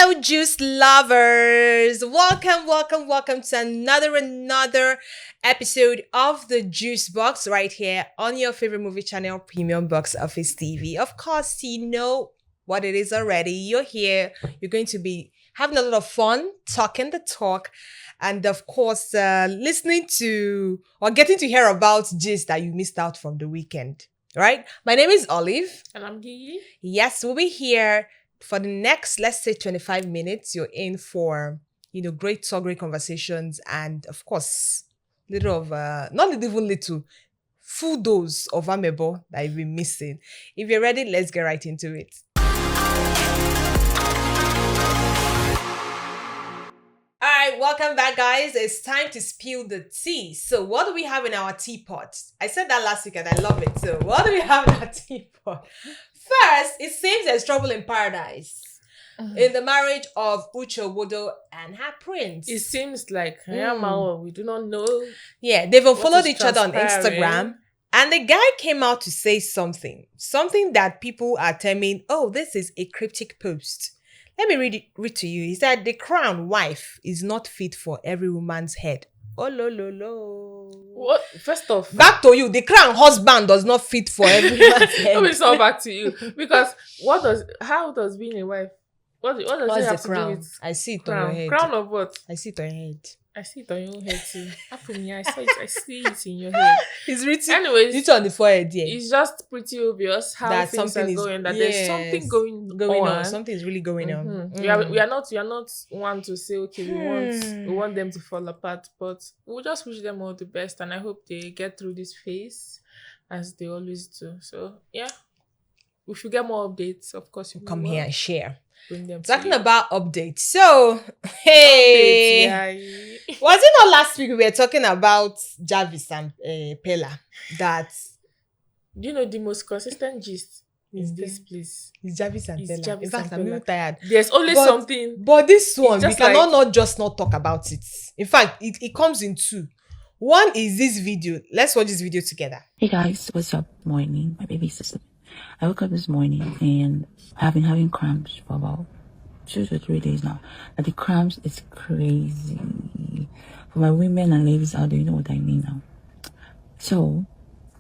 Hello, juice lovers. Welcome to another episode of the Juice Box right here on your favorite movie channel, Premium Box Office TV. Of course, you know what it is already. You're here. You're going to be having a lot of fun, talking the talk, and of course, listening to or getting to hear about gist that you missed out from the weekend. Right? My name is Olive. And I'm Gigi. Yes, we'll be here for the next, let's say, 25 minutes. You're in for, great talk, great conversations, and of course, little of, not even little, full dose of amebo that you've been missing. If you're ready, let's get right into it. All right, welcome back, guys. It's time to spill the tea. So what do we have in our teapot? I said that last week and I love it. So what do we have in our teapot? First, it seems there's trouble in paradise in the marriage of Uche, Ogbodo and her prince. It seems like we do not know. Yeah, they've unfollowed each other on Instagram. And the guy came out to say something that people are terming, oh, this is a cryptic post. Let me read to you. He said, the crown wife is not fit for every woman's head. Oh, lo. What? First off, back to you. The crown husband does not fit for every woman's head. Let me start back to you. Because how does being a wife, what does it have to do with I see it crown? on your head. Crown of what? I see it on your head. I see it on your head too. I see it in your head. It's written. Anyways, it's on the forehead. Yeah. It's just pretty obvious how that things are going. That there's something going on. Something is really going on. We are not one to say okay we want them to fall apart, but we'll just wish them all the best, and I hope they get through this phase as they always do. So yeah, if you get more updates, of course you come here and share. Bring them talking about updates. So hey, was it not last week we were talking about Jarvis and Peller? That the most consistent gist is this place. It's Jarvis and Peller. In fact, I'm even tired. There's always something. But this one, we cannot not talk about it. In fact, it comes in two. One is this video. Let's watch this video together. Hey guys, what's up? Morning. My baby sister. I woke up this morning and I've been having cramps for about 2 to 3 days now. But the cramps is crazy. For my women and ladies out there, you know what I mean now. So,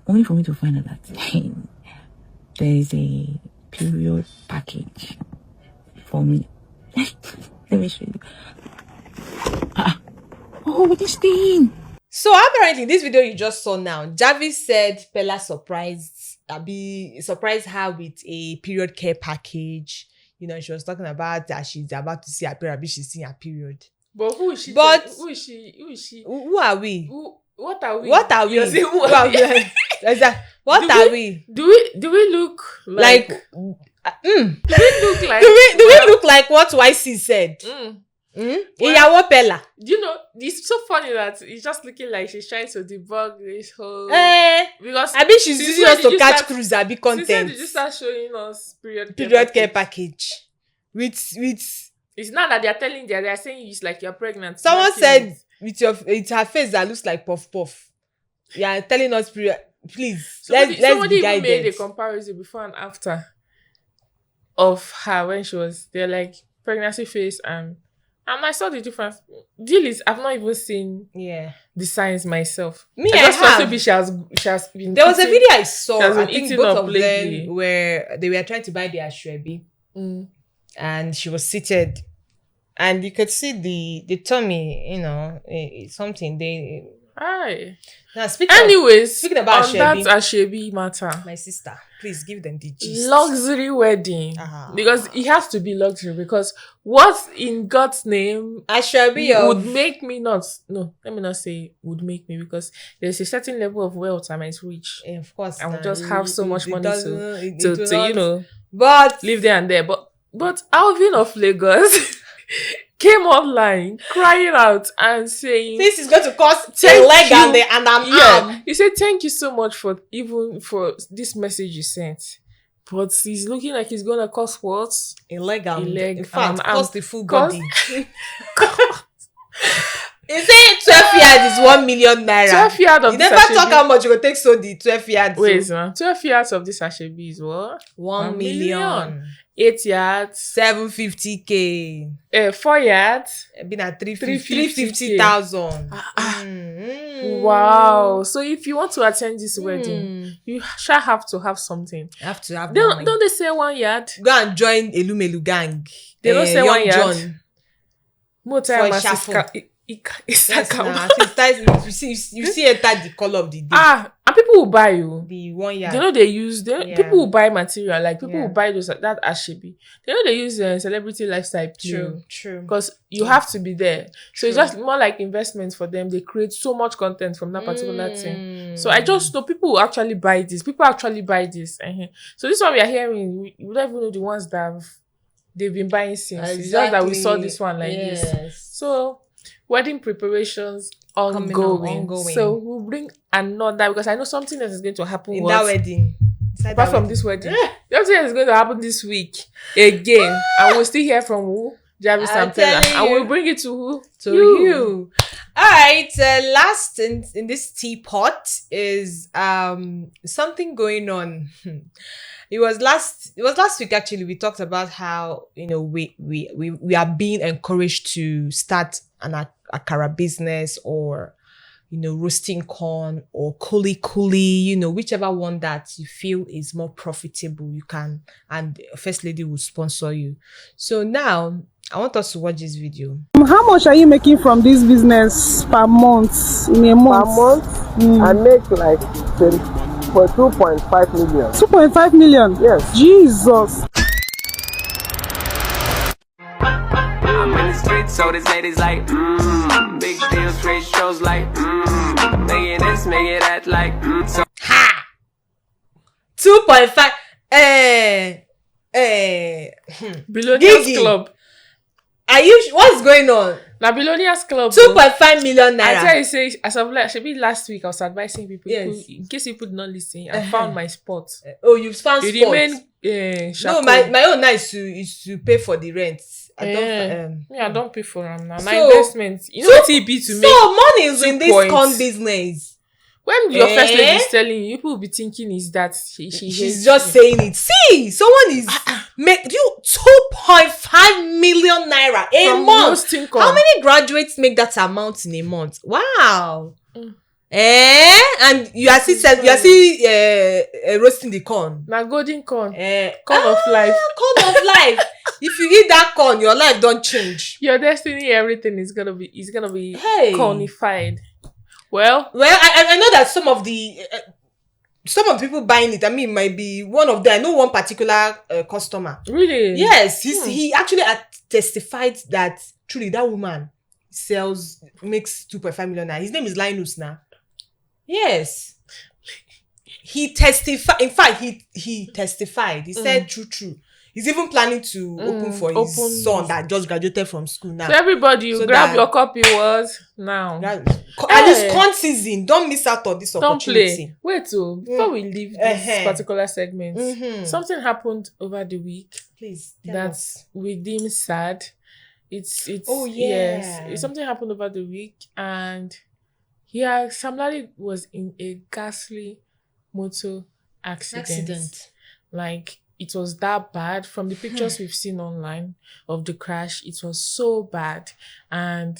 only for me to find out that there is a period package for me. Let me show you. Oh, this thing! So apparently, this video you just saw now, Jarvis said Peller surprised her with a period care package. She was talking about that she's about to see her period, she's seeing her period. But who is she? Who is she? Who are we? What are we? What are we? You're saying who are we? What are we? Do we look like? Do we look like? Do we look like what YC said? Well, Peller. It's so funny that it's just looking like she's trying to debug this whole because I mean she's using us to catch cruise be content. Since did you start showing us period care package with it's not that they are saying it's like you're pregnant. Someone said it's her face that looks like puff. Yeah, telling us period. Please, let's be guided. Even made a comparison before and after of her when she was there, like pregnancy face and I saw the difference. Deal is, I've not even seen the signs myself. I have. Maybe she has been. There was a video I saw. I think both of lately. them where they were trying to buy their ashwebi, and she was seated, and you could see the tummy. Something they. Aye. Now speaking about on that ashwebi matter, my sister, please give them the gist. Luxury wedding, because it has to be luxury. Because what in God's name ashwebi would make me not? No, let me not say would make me, because there's a certain level of wealth I might reach. Of course, I would just have so much money to but live there and there. But Alvin of Lagos came online crying out and saying this is going to cost a leg and an arm. He said thank you so much for this message you sent, but he's looking like he's gonna cost what? A leg. In fact, and cost the full body. He said 12 yards is 1 million naira. 12 yards of you this never talk how much you go take so the 12 yards. Wait, man. 12 yards of this ashwebi is what? 1 million. 8 yards, 750K. 4 yards. Been at 350K. 350,000. Wow. So if you want to attend this wedding, you shall have to have something. Have to have Don't, money. don't they say 1 yard? Go and join Elumelu gang. They don't say Young 1 yard. John. Motor For shuffle. Yes, Instagram. you see enter the color of the day. And people will buy you. The 1 yard. You know they use people will buy material, like people will buy those that ashebi. They know they use celebrity lifestyle. True. Because you have to be there. So it's just more like investments for them. They create so much content from that particular thing. So I just know people will actually buy this. So this one we are hearing, we don't even know the ones that they've been buying since. Exactly. It's just that we saw this one like this. So wedding preparations ongoing. So we'll bring another, because I know something else is going to happen in that wedding. Apart from this wedding, something else is going to happen this week again, and we'll still hear from who? Jarvis and Peller, and we'll bring it to who? To you. All right. Last in this teapot is something going on. It was last week actually. We talked about how we are being encouraged to start an akara business, or roasting corn, or kuli, whichever one that you feel is more profitable, you can, and First Lady will sponsor you. So now I want us to watch this video. How much are you making from this business per month? In a month? Per month, I make like for 2.5 million. 2.5 million? Yes. Jesus. I'm in the streets, so this lady's like, big deals, great shows like, making this, making that like, so. Ha! 2.5. Billionaires Gigi. Club. What's going on? Now Billionaires Club. 2.5 million I naira. tell you, say, as of like, should be last week, I was advising people, Yes. in case people did not listen, I found my spot. Oh, you've found You spot. remain No, Shako. my own now is to pay for the rent. I don't pay for them now. My So- investment, you know what it be to make. So money is in 2 this points. con business. When your first lady is telling you, people will be thinking is that she's She's just saying it. See, someone is make you 2.5 million naira a from month. roasting How corn. many graduates make that amount in a month? Wow. And you are still roasting the corn. Now golden corn, Corn corn of life. Corn of life. If you eat that corn, your life don't change. Your destiny, everything is gonna be Hey. cornified. Well, I know that some of the people buying it, I mean, might be one of them. I know one particular customer. really, Yes, he actually testified that truly that woman makes 2.5 million naira. His name is Linus now. Yes. He testified. In fact, he testified. He said true. He's even planning to open for his son that just graduated from school now. so everybody, you So grab that- your copy words now. At this corn season, don't miss out on this Don't opportunity. play. Wait, before we leave this particular segment, Mhm. something happened over the week Please, tell that us. we deem sad. It's Oh, yeah. something happened over the week, and Sam Larry was in a ghastly motor accident. Like, it was that bad. From the pictures we've seen online of the crash, it was so bad. And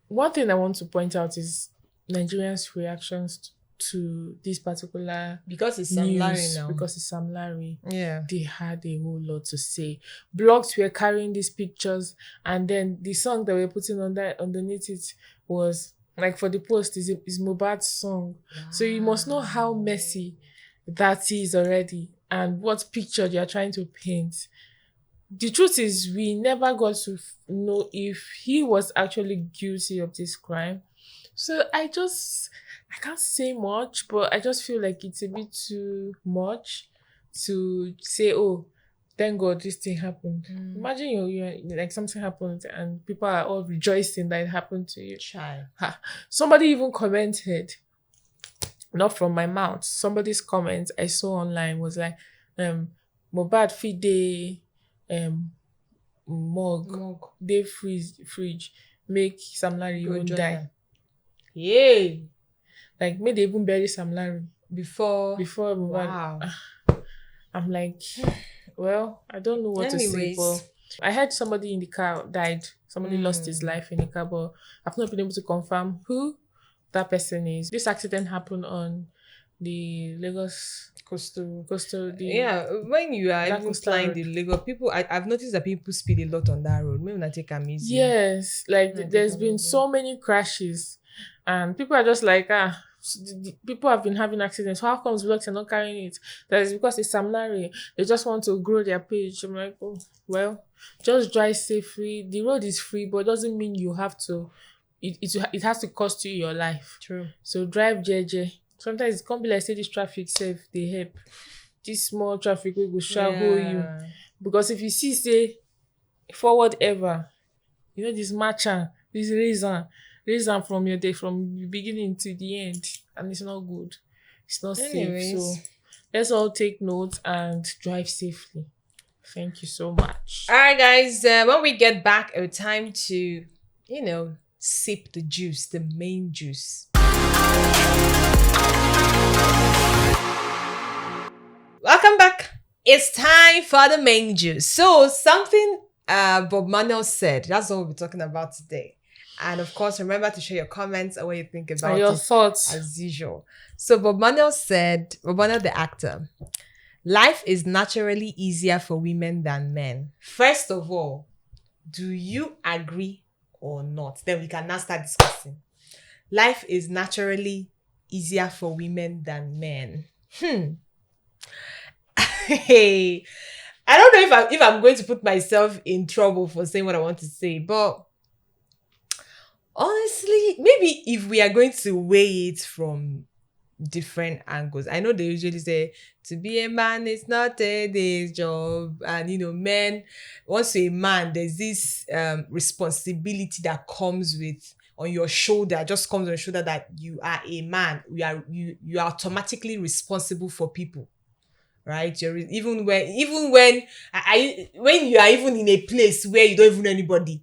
one thing I want to point out is Nigerians' reactions to this particular Because it's Sam news, Larry now. because it's Sam Larry. Yeah. They had a whole lot to say. Blogs were carrying these pictures, and then the song that we're putting underneath it was, like, for the post, is Mohbad's song. So you must know how messy that is already, and what picture they are trying to paint. The truth is, we never got to know if he was actually guilty of this crime. So I can't say much, but I just feel like it's a bit too much to say, oh, thank God this thing happened. Imagine you're like, something happened and people are all rejoicing that it happened to you. Child. Somebody even commented, not from my mouth, somebody's comment I saw online was like, Mohbad feed the mug, they fridge, make Sam Larry Go even join die. am. Yay. Like, may they even bury Sam Larry Before before Mohbad. Wow. I'm like, Well, I don't know what to say, Anyways. but I heard somebody in the car died. Somebody lost his life in the car, but I've not been able to confirm who that person is. This accident happened on the Lagos coastal. Yeah, when you are That even coastal flying road. the Lagos, I've noticed that people speed a lot on that road. Maybe not take them easy. Yes, like Yeah, there's definitely. been so many crashes, and people are just like, people have been having accidents. How comes vlogs are not carrying it? That is because it's Sam Larry. They just want to grow their page. I'm like, oh, well, just drive safely. The road is free, but it doesn't mean you have to. It has to cost you your life. True. So drive JJ. Sometimes it can't be like say this traffic safe. They help. This small traffic will go shadow you. Because if you see say forward ever, you know this matcha, this reason from your day from the beginning to the end, and it's not good. It's not Anyways. safe. So let's all take note and drive safely. Thank you so much. All right, guys. When we get back, it's time to, sip the juice, the main juice. Welcome back. It's time for the main juice. So something Bob Manuel said. That's what we'll be talking about today. And of course, remember to share your comments and what you think about And your it thoughts. as usual. So Bob Manuel the actor, life is naturally easier for women than men. First of all, do you agree or not? Then we can now start discussing. Life is naturally easier for women than men. Hey, I don't know if I'm going to put myself in trouble for saying what I want to say, but honestly, maybe if we are going to weigh it from different angles. I know they usually say to be a man is not a day's job, and men, once you're a man, there's this responsibility that comes with on your shoulder, just comes on your shoulder that you are a man. You are automatically responsible for people. Right, even when you are even in a place where you don't even know anybody,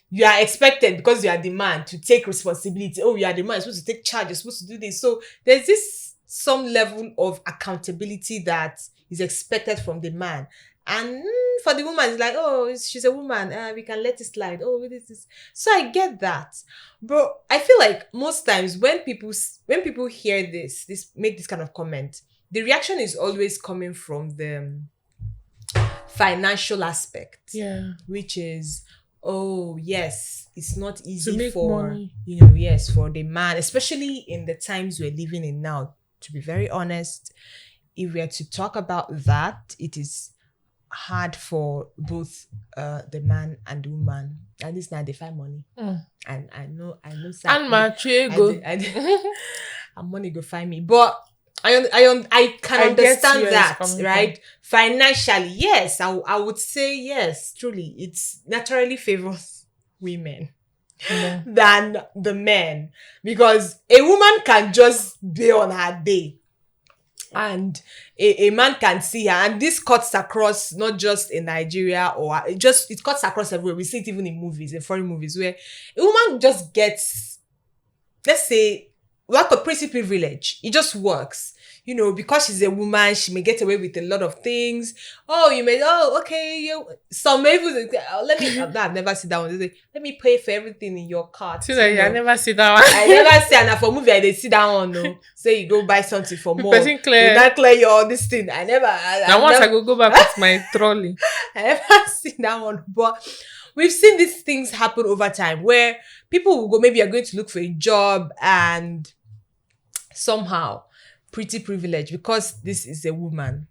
you are expected, because you are the man, to take responsibility. Oh, you are the man, you're supposed to take charge, you're supposed to do this. So there's this some level of accountability that is expected from the man. And for the woman, it's like, oh, she's a woman, we can let it slide. Oh, this is. So I get that, but I feel like most times when people hear this make this kind of comment, the reaction is always coming from the financial aspect. Yeah. Which is, oh yes, it's not easy To make for money. Yes, for the man, especially in the times we're living in now. To be very honest, if we are to talk about that, it is hard for both the man and the woman. At least now they find money. And I know And my go. and money go find me. But I can understand where it's that, coming right? Financially, yes, I would say yes. Truly, it's naturally favors women than the men, because a woman can just be on her day, and a man can see her, and this cuts across not just in Nigeria, or it cuts across everywhere. We see it even in movies, in foreign movies, where a woman just gets, let's say, like a pretty privilege. It just works. Because she's a woman, she may get away with a lot of things. Okay. Some may even let me. I've never seen that one. They say, let me pay for everything in your cart. I never see that one. I never see, and for movie I dey see that one. No, say you go buy something for more. person clear. You not clear your this thing. I never. Now once I go back with my trolley. I never seen that one, but we've seen these things happen over time where people will go. Maybe you're going to look for a job, and somehow pretty privilege, because this is a woman,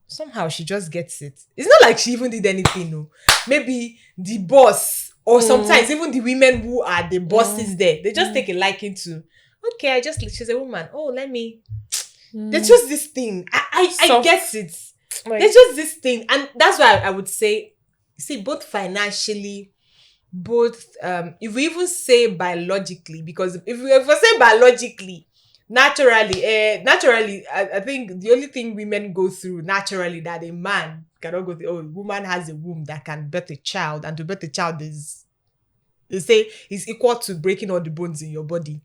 somehow she just gets it. It's not like she even did anything. No, maybe the boss, or sometimes even the women who are the bosses there, they just take a liking to, okay, she's a woman, oh, let me. There's just this thing. I get it. There's just this thing, and that's why I would say, see, both financially, both if we even say biologically, because if we say biologically, naturally, I think the only thing women go through naturally that a man cannot go through. Oh, a woman has a womb that can birth a child, and to birth a child is equal to breaking all the bones in your body.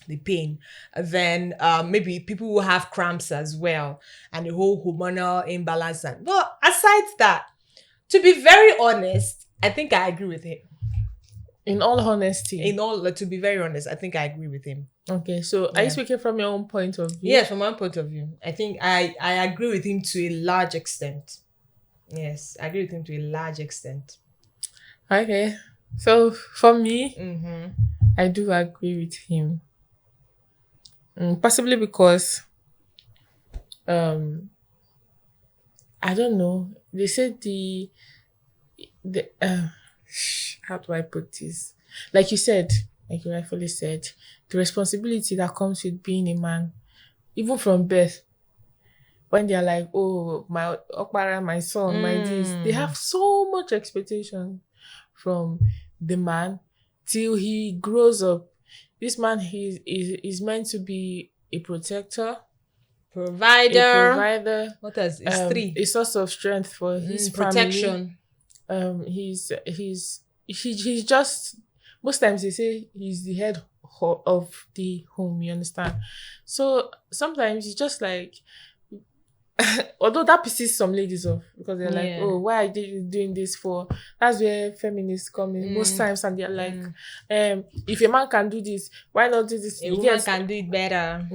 the pain. Then maybe people will have cramps as well, and the whole hormonal imbalance. But aside that, to be very honest, I think I agree with him. In all honesty. To be very honest, I think I agree with him. Okay, so are you speaking from your own point of view? Yes, from my own point of view. I think I agree with him to a large extent. Yes, I agree with him to a large extent. Okay, so for me, Mm-hmm. I do agree with him. Possibly because, I don't know. They said the how do I put this? Like you said, like you rightfully said, the responsibility that comes with being a man, even from birth, when they're like, oh, my Okpara, my son, my this, they have so much expectation from the man till he grows up. This man is meant to be a protector, Provider. What else? It's three. a source of strength for his Protection. family. He's just, most times they say he's the head of the home, you understand? So sometimes it's just like, although that pisses some ladies off because they're like, oh, why are they doing this for? That's where feminists come in most times, and they're like, if a man can do this, why not do this? A woman can do it better.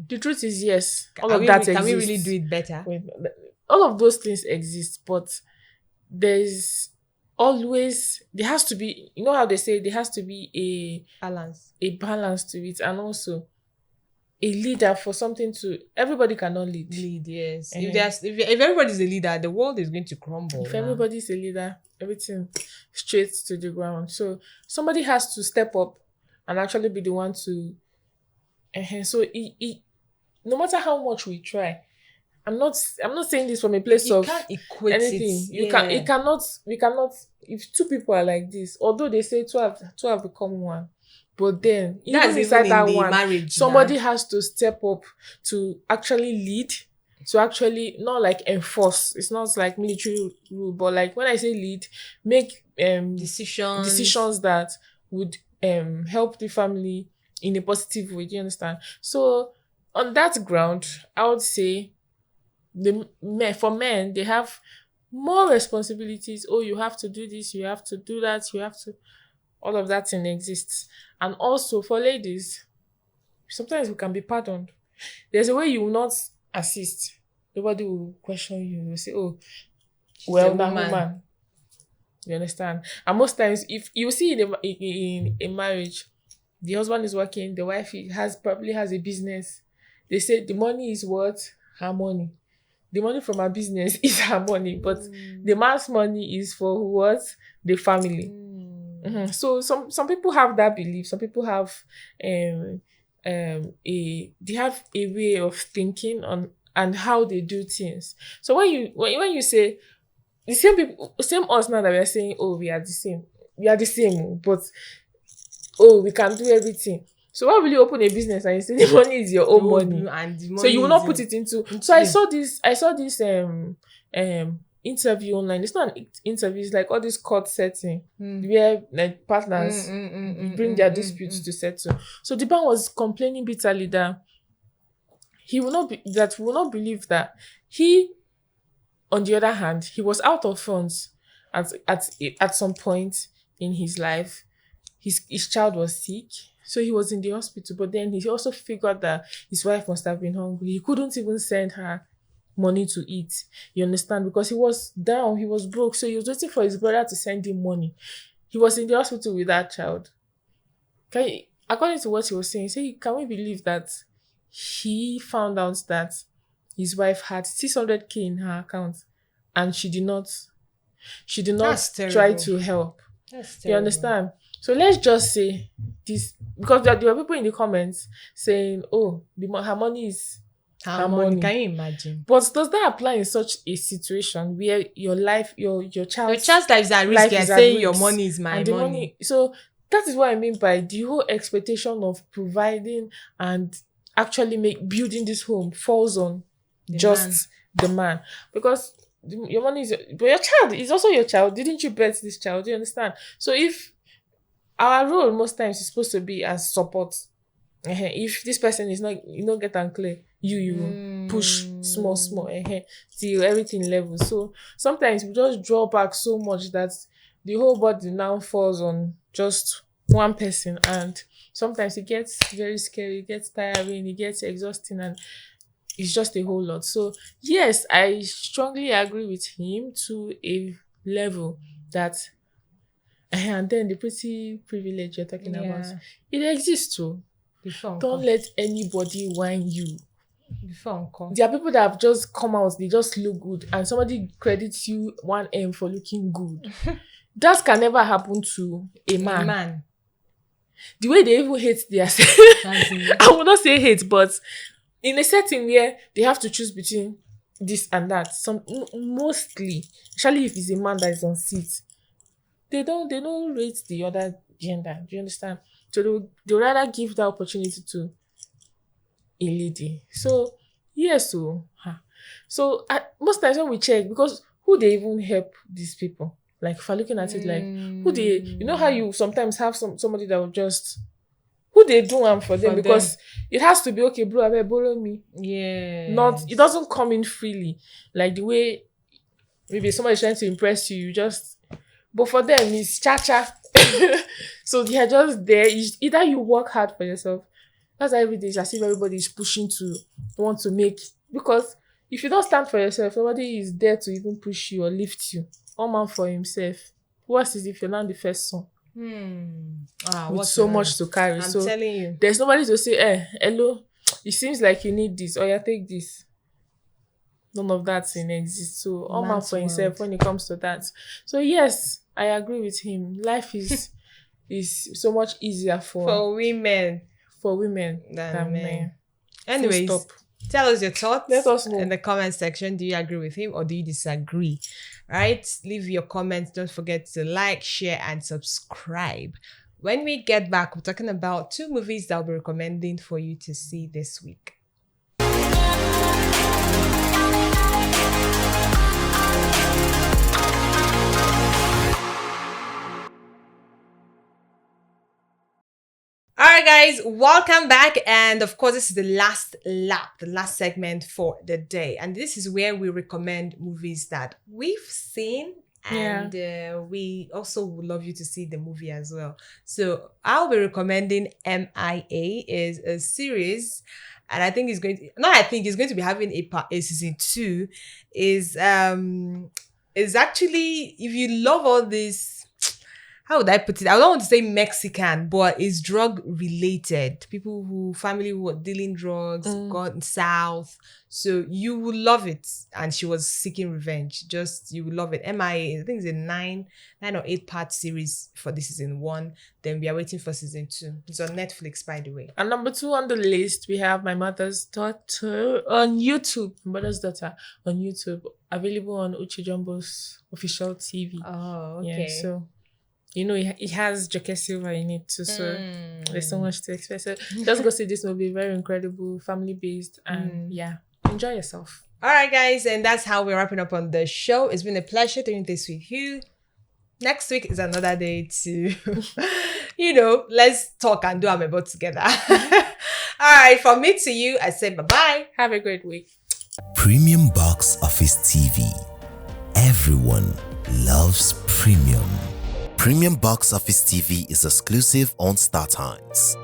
The truth is, yes, all Can of that we exists. really do it better? All of those things exist, but there's always, there has to be, you know how they say there has to be a balance to it, and also a leader for something to, everybody cannot lead. Yes. If everybody's a leader, the world is going to crumble. If everybody's a leader, everything straight to the ground. So somebody has to step up and actually be the one to. So no matter how much we try, I'm not saying this from a place of can't equate anything. We cannot. If two people are like this, although they say two have become one. But then, even inside that one, marriage, somebody has to step up to actually lead, to actually not like enforce. It's not like military rule, but like when I say lead, make decisions that would help the family in a positive way. Do you understand? So on that ground, I would say for men, they have more responsibilities. Oh, you have to do this, you have to do that, you have to. All of that thing exists. And also for ladies, sometimes we can be pardoned. There's a way you will not assist. Nobody will question you. Will say, oh, well, that woman. You understand? And most times, if you see in a marriage, the husband is working, the wife probably has a business. They say the money is what? Her money. The money from her business is her money. But the man's money is for what? The family. So some people have that belief. Some people have they have a way of thinking on and how they do things. So when you say the same people, same us now that we are saying, oh, we are the same, but oh, we can do everything. So why will you open a business and you say the money is your own money, and the money so you will not put it into? So I saw this interview online. It's not an interview, it's like all this court setting where like partners bring their disputes to settle. So the man was complaining bitterly that we will not believe that he, on the other hand, he was out of funds at some point in his life. His child was sick, so he was in the hospital, but then he also figured that his wife must have been hungry. He couldn't even send her money to eat, you understand, because he was down, he was broke, so he was waiting for his brother to send him money. He was in the hospital with that child. According to what he was saying, can we believe that he found out that his wife had 600k in her account and she did not try to help? You understand? So let's just say this, because there were people in the comments saying, oh, her money is her money. Can you imagine? But does that apply in such a situation where your life, your child's life is at risk? You're saying your money is my money. So that is what I mean by the whole expectation of providing and actually building this home falls on the man. Because your money is, but your child is also your child. Didn't you birth this child? Do you understand? So if our role most times is supposed to be as support, If this person is not, get and clear, you push small, till everything levels. So sometimes we just draw back so much that the whole body now falls on just one person, and sometimes it gets very scary, it gets tiring, it gets exhausting, and it's just a whole lot. So yes, I strongly agree with him to a level that, and then the pretty privilege you're talking about, it exists too. Don't let anybody whine you. There are people that have just come out, they just look good, and somebody credits you 1M for looking good. That can never happen to a man. The way they even hate themselves. I will not say hate, but in a setting where they have to choose between this and that, mostly, especially if it's a man that is on seat, they don't rate the other gender. Do you understand? So they would rather give that opportunity to a lady. So yes, so most times when we check, because who they even help these people? Like if I'm looking at it, like who they, you know how you sometimes have somebody that will just, who they do for them, because it has to be, okay, bro, I better borrow me. Yeah. Not, it doesn't come in freely. Like the way maybe somebody's trying to impress you, but for them it's cha-cha. So they are just there. Either you work hard for yourself. That's why every day it's as if everybody is pushing to want to make, because if you don't stand for yourself, nobody is there to even push you or lift you. All man for himself. Worse is if you're not the first son. With so much to carry. I'm telling you. There's nobody to say, hello, it seems like you need this, or you take this. None of that exists. So all man for himself when it comes to that. So yes, I agree with him. Life is so much easier for women than men. Anyways, tell us your thoughts. Let us know in the comment section. Do you agree with him or do you disagree? Right? Leave your comments. Don't forget to like, share, and subscribe. When we get back, we're talking about 2 movies that I'll be recommending for you to see this week. Alright guys, welcome back, and of course this is the last segment for the day, and this is where we recommend movies that we've seen, and we also would love you to see the movie as well. So I'll be recommending MIA. Is a series, and I think it's going to be having a season 2. Is actually, if you love all this, how would I put it? I don't want to say Mexican, but it's drug related. Family who are dealing drugs, gone south. So you will love it. And she was seeking revenge. You will love it. MIA, I think it's a 9 or 8 part series for this season 1. Then we are waiting for season 2. It's on Netflix, by the way. And number 2 on the list, we have My Mother's Daughter on YouTube. My Mother's Daughter on YouTube. Available on Uche Jumbo's official TV. Oh, okay. Yeah, so it has Joke Silva in it too, so there's so much to expect. So just go see this movie, very incredible, family-based, and enjoy yourself. All right, guys, and that's how we're wrapping up on the show. It's been a pleasure doing this with you. Next week is another day to, let's talk and do our mebo together. All right, from me to you, I say bye-bye. Have a great week. Premium Box Office TV. Everyone loves premium. Premium Box Office TV is exclusive on StarTimes.